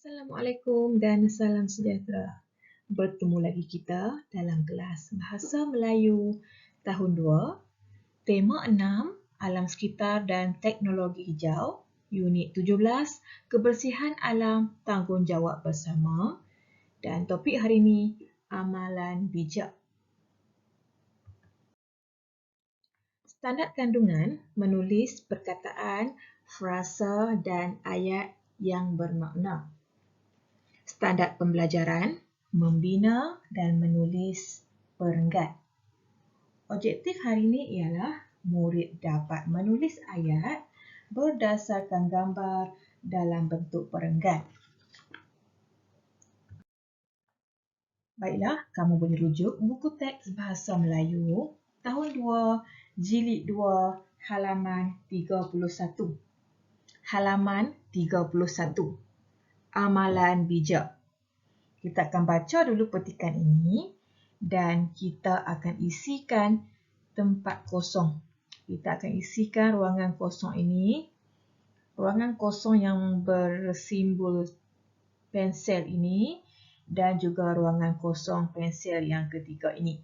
Assalamualaikum dan salam sejahtera. Bertemu lagi kita dalam kelas Bahasa Melayu tahun 2, tema 6, Alam Sekitar dan Teknologi Hijau, unit 17, Kebersihan Alam Tanggungjawab Bersama, dan topik hari ini, Amalan Bijak. Standard kandungan menulis perkataan, frasa dan ayat yang bermakna. Standard pembelajaran, membina dan menulis perenggan. Objektif hari ini ialah murid dapat menulis ayat berdasarkan gambar dalam bentuk perenggan. Baiklah, kamu boleh rujuk buku teks Bahasa Melayu tahun 2, jilid 2, halaman 31. Halaman 31. Amalan bijak. Kita akan baca dulu petikan ini dan kita akan isikan tempat kosong. Kita akan isikan ruangan kosong ini. Ruangan kosong yang bersimbol pensel ini dan juga ruangan kosong pensel yang ketiga ini.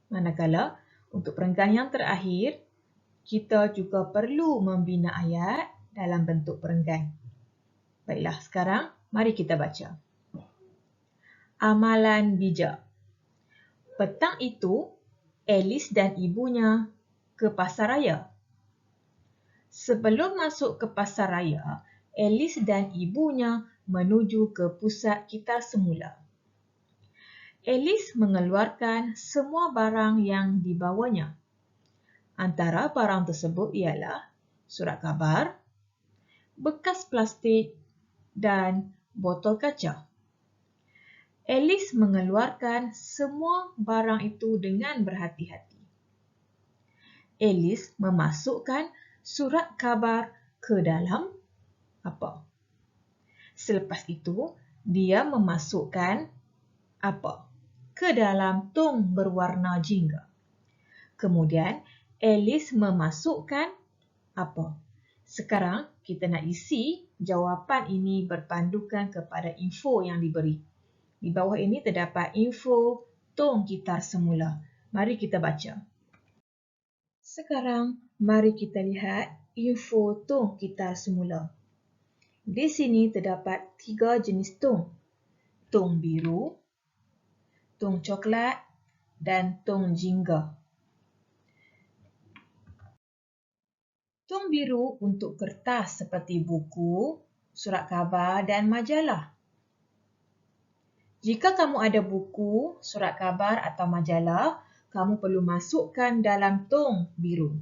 Manakala untuk perenggan yang terakhir, kita juga perlu membina ayat dalam bentuk perenggan. Baiklah, sekarang mari kita baca. Amalan bijak. Petang itu, Alice dan ibunya ke pasar raya. Sebelum masuk ke pasar raya, Alice dan ibunya menuju ke pusat kitar semula. Alice mengeluarkan semua barang yang dibawanya. Antara barang tersebut ialah surat khabar, bekas plastik dan botol kaca. Alice mengeluarkan semua barang itu dengan berhati-hati. Alice memasukkan surat khabar ke dalam apa? Selepas itu, dia memasukkan apa? Ke dalam tong berwarna jingga. Kemudian, Alice memasukkan apa? Sekarang, kita nak isi jawapan ini berpandukan kepada info yang diberi. Di bawah ini terdapat info tong kitar semula. Mari kita baca. Sekarang, mari kita lihat info tong kitar semula. Di sini terdapat 3 jenis tong. Tong biru, tong coklat dan tong jingga. Tong biru untuk kertas seperti buku, surat khabar dan majalah. Jika kamu ada buku, surat khabar atau majalah, kamu perlu masukkan dalam tong biru.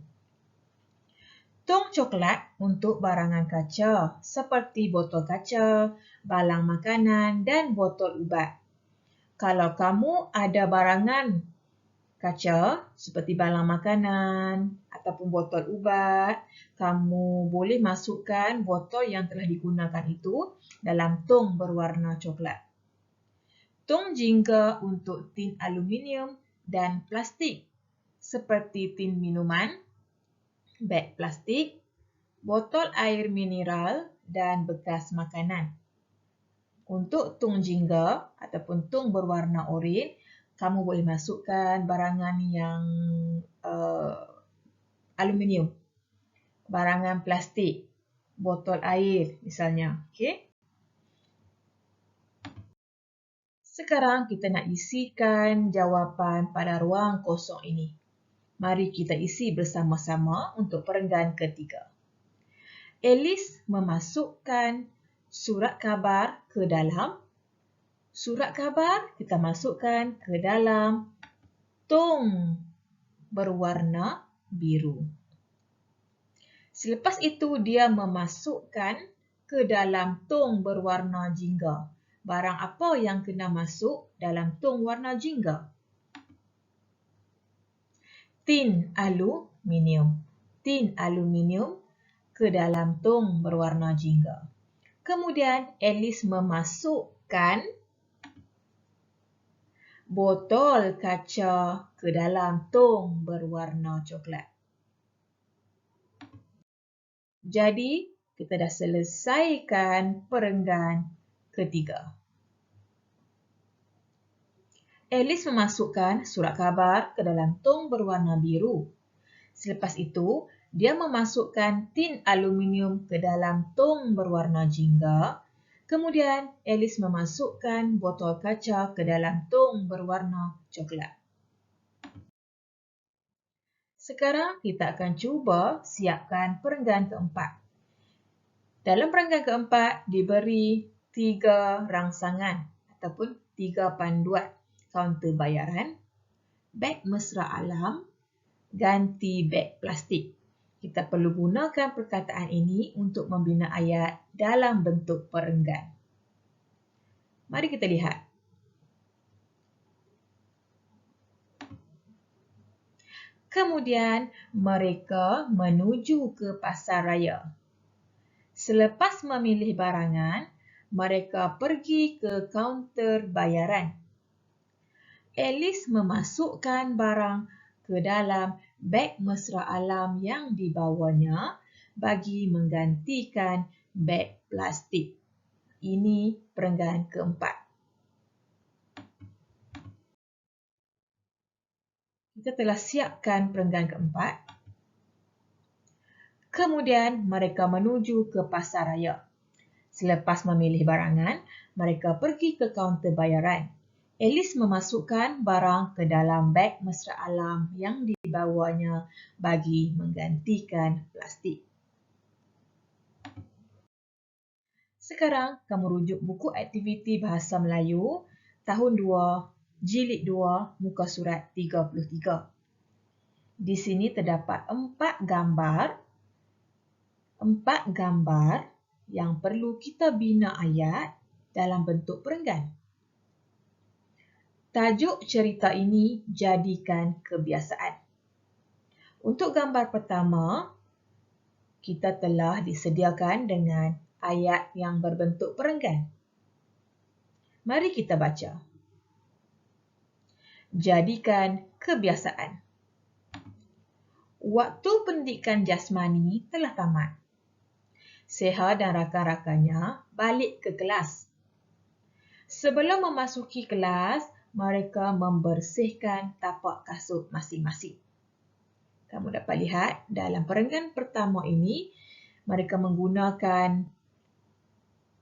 Tong coklat untuk barangan kaca seperti botol kaca, balang makanan dan botol ubat. Kalau kamu ada barangan kaca seperti balang makanan ataupun botol ubat, kamu boleh masukkan botol yang telah digunakan itu dalam tong berwarna coklat. Tong jingga untuk tin aluminium dan plastik seperti tin minuman, beg plastik, botol air mineral dan bekas makanan. Untuk tong jingga ataupun tong berwarna oranye, kamu boleh masukkan barangan yang aluminium, barangan plastik, botol air misalnya. Okey. Sekarang kita nak isikan jawapan pada ruang kosong ini. Mari kita isi bersama-sama untuk perenggan ketiga. Alice memasukkan surat khabar ke dalam. Surat khabar kita masukkan ke dalam tong berwarna biru. Selepas itu dia memasukkan ke dalam tong berwarna jingga. Barang apa yang kena masuk dalam tong warna jingga? Tin aluminium. Tin aluminium ke dalam tong berwarna jingga. Kemudian Alice memasukkan botol kaca ke dalam tong berwarna coklat. Jadi, kita dah selesaikan perenggan ketiga. Alice memasukkan surat khabar ke dalam tong berwarna biru. Selepas itu, dia memasukkan tin aluminium ke dalam tong berwarna jingga. Kemudian, Alice memasukkan botol kaca ke dalam tong berwarna coklat. Sekarang, kita akan cuba siapkan perenggan keempat. Dalam perenggan keempat, diberi 3 rangsangan ataupun 3 panduan. Kaunter bayaran, beg mesra alam, ganti beg plastik. Kita perlu gunakan perkataan ini untuk membina ayat dalam bentuk perenggan. Mari kita lihat. Kemudian, mereka menuju ke pasar raya. Selepas memilih barangan, mereka pergi ke kaunter bayaran. Alice memasukkan barang ke dalam beg mesra alam yang dibawanya bagi menggantikan beg plastik. Ini perenggan keempat. Kita telah siapkan perenggan keempat. Kemudian mereka menuju ke pasar raya. Selepas memilih barangan, mereka pergi ke kaunter bayaran. Alice memasukkan barang ke dalam beg mesra alam yang dibawanya bagi menggantikan plastik. Sekarang, kamu rujuk buku aktiviti Bahasa Melayu tahun 2, jilid 2, muka surat 33. Di sini terdapat 4 gambar yang perlu kita bina ayat dalam bentuk perenggan. Tajuk cerita ini jadikan kebiasaan. Untuk gambar pertama, kita telah disediakan dengan ayat yang berbentuk perenggan. Mari kita baca. Jadikan kebiasaan. Waktu pendidikan jasmani telah tamat. Seha dan rakan-rakannya balik ke kelas. Sebelum memasuki kelas, mereka membersihkan tapak kasut masing-masing. Kamu dapat lihat dalam perenggan pertama ini, mereka menggunakan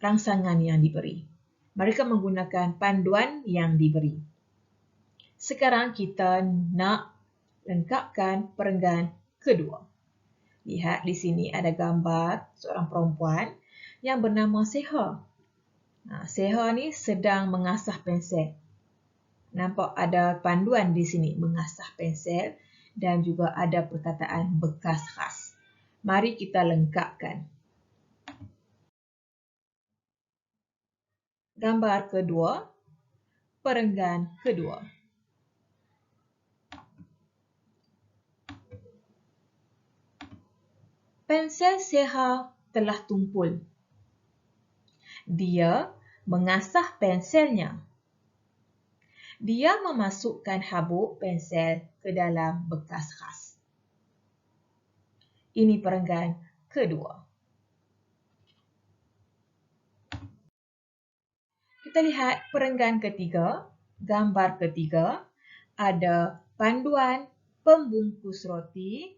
rangsangan yang diberi. Mereka menggunakan panduan yang diberi. Sekarang kita nak lengkapkan perenggan kedua. Lihat di sini ada gambar seorang perempuan yang bernama Seha. Seha ni sedang mengasah pensel. Nampak ada panduan di sini mengasah pensel dan juga ada perkataan bekas khas. Mari kita lengkapkan. Gambar kedua, perenggan kedua. Pensel Seha telah tumpul. Dia mengasah penselnya. Dia memasukkan habuk pensel ke dalam bekas khas. Ini perenggan kedua. Kita lihat perenggan ketiga, gambar ketiga, ada panduan pembungkus roti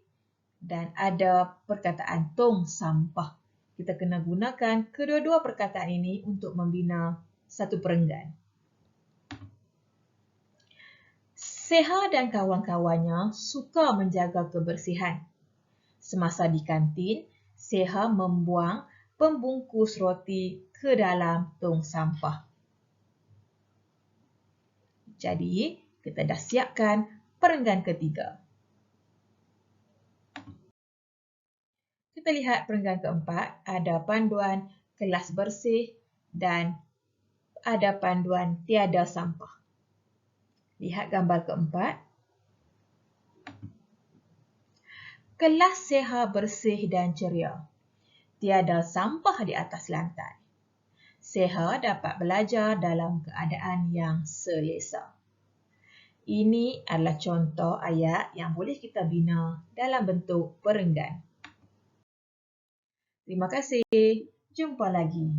dan ada perkataan tong sampah. Kita kena gunakan kedua-dua perkataan ini untuk membina satu perenggan. Seha dan kawan-kawannya suka menjaga kebersihan. Semasa di kantin, Seha membuang pembungkus roti ke dalam tong sampah. Jadi, kita dah siapkan perenggan ketiga. Kita lihat perenggan keempat, ada panduan kelas bersih dan ada panduan tiada sampah. Lihat gambar keempat. Kelas Seha bersih dan ceria. Tiada sampah di atas lantai. Seha dapat belajar dalam keadaan yang selesa. Ini adalah contoh ayat yang boleh kita bina dalam bentuk perenggan. Terima kasih. Jumpa lagi.